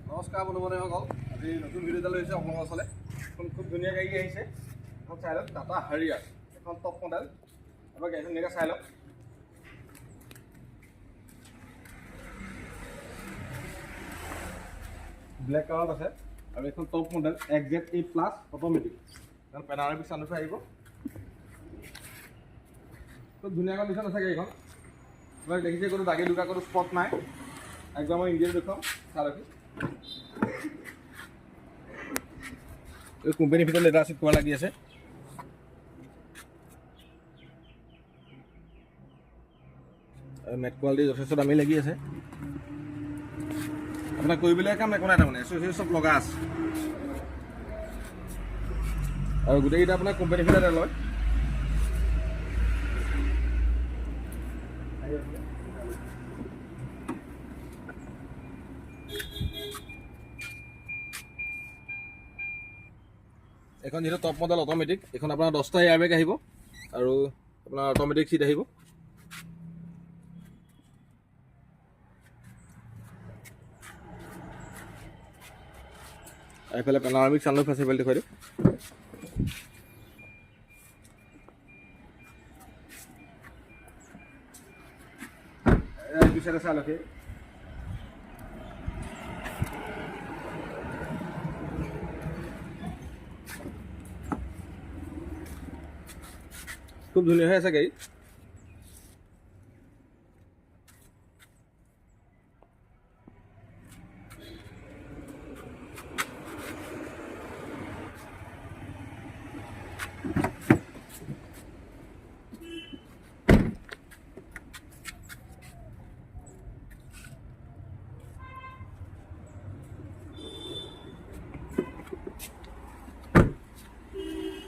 নমস্কাৰ বন্ধু-বান্ধৱীসকল, আজি নতুন ভিডিঅ' এটা লৈ আহিছে আপোনালোকৰ ওচৰলৈ। এখন খুব ধুনীয়া গাড়ী আহিছে, এখন চাই লওক। টাটা হাৰিয়াৰ, এখন টপ মডেল। এবাৰ গাড়ীখন ধুনীয়াকৈ চাই লওক। ব্লেক কালাৰত আছে আৰু এখন টপ মডেল XZ8+ অট'মেটিক। এখন পেনাৰমিক চানৰুফ আহিব। খুব ধুনীয়া কণ্ডিশ্যন আছে গাড়ীখন। আপোনাক দেখিছে কোনো দাগি দুগা কোনো স্পট নাই। একদম মই ইঞ্জিন দেখুৱাম, চাই ৰাখি। এই কোম্পানীৰ ভিতৰত লেটাৰ চিট পোৱা লাগি আছে। মেট কোৱালিটি যথেষ্ট দামী লাগি আছে। আপোনাক কৰিবলৈ কাম একো নাই, তাৰমানে চব লগা আছে আৰু গোটেইকেইটা আপোনাৰ কোম্পানীৰ ভিতৰতে লয়। এখন যিহেতু টপ মডেল অট'মেটিক, এখন আপোনাৰ 10টা এয়াৰবেগ আহিব আৰু আপোনাৰ অট'মেটিক চিট আহিব। এইফালে পেনাৰমিক চানৰুফ আছে, এইফালে দেখুৱাই দিওঁ। এইটো চাইডে চাই লওক। খুব ধুনীয়া হৈ আছে গাড়ী।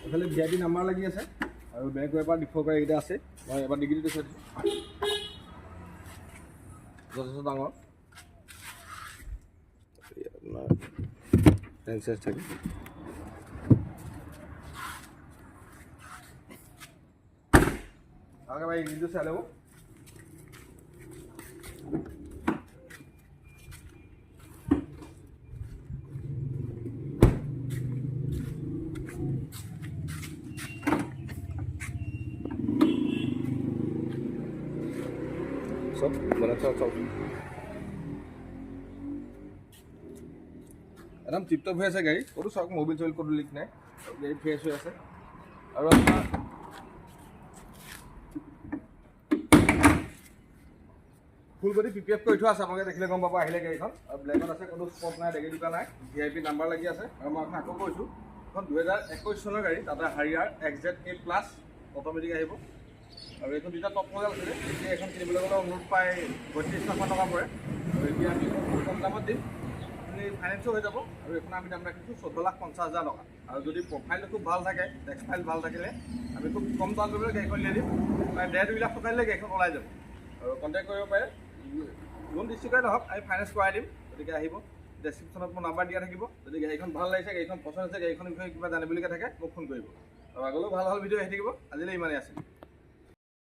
এইফালে VIP নাম্বাৰ লাগি আছে আৰু বেক ৱাইপাৰ ডিফ'কাৰ এইকেইটা আছে। মই এবাৰ ডিগ্ৰীটো দেখুৱাই দিছোঁ, যথেষ্ট ডাঙৰ আপোনাৰ টেনচেছ থাকে। আৰু এবাৰ ইঞ্জিনটো চাই ল'ব। চব মানে চব একদম টিপটপ হৈ আছে গাড়ী। ক'তো চাওক, মোবিল চবিল ক'তো লিক নাই, গাড়ী ফ্ৰেছ হৈ আছে। আৰু আপোনাৰ ফুল বডি PPF কৰি থোৱা আছে, আপোনালোকে দেখিলে গম পাব আহিলে গাড়ীখন। আৰু ব্লেকত আছে, কোনো স্পট নাই, ডেগি দুটা নাই, VIP নাম্বাৰ লাগি আছে। আৰু মই আপোনাক আকৌ কৈছোঁ, এখন 2021 চনৰ গাড়ী টাটা হাৰিয়াৰ XZ8+ অট'মেটিক আহিব। আৰু এইখন দুটা টপ মডেল আছিলে, এতিয়া এখন কিনিবলৈ গ'লে অনুৰোধ প্ৰায় 32 লাখ টকা পৰে। আৰু এতিয়া আমি কম দামত দিম, আপুনি ফাইনেন্সো হৈ যাব। আৰু এখন আমি দাম ৰাখিছোঁ 14,50,000 টকা। আৰু যদি প্ৰফাইলটো খুব ভাল থাকে, টেক্স ফাইল ভাল থাকিলে আমি খুব কম দাম কৰিবলৈ গাড়ীখন উলিয়াই দিম। প্ৰায় 1.5-2 লাখ টকা দিলে গাড়ীখন ওলাই যাব। আৰু কণ্টেক্ট কৰিব পাৰে, লোন ডিষ্ট্ৰিক্টৰে নহওক, আমি ফাইনেন্স কৰাই দিম। গতিকে আহিব, ডেছক্ৰিপশ্যনত মোৰ নাম্বাৰ দিয়া থাকিব। যদি গাড়ীখন ভাল লাগিছে, গাড়ীখন পচন্দ হৈছে, গাড়ীখনৰ বিষয়ে কিবা জানিবলগীয়া থাকে, মোক ফোন কৰিব। আৰু আগলৈও ভাল ভাল ভিডিঅ' আহি থাকিব। আজিলৈ ইমানেই আছিল।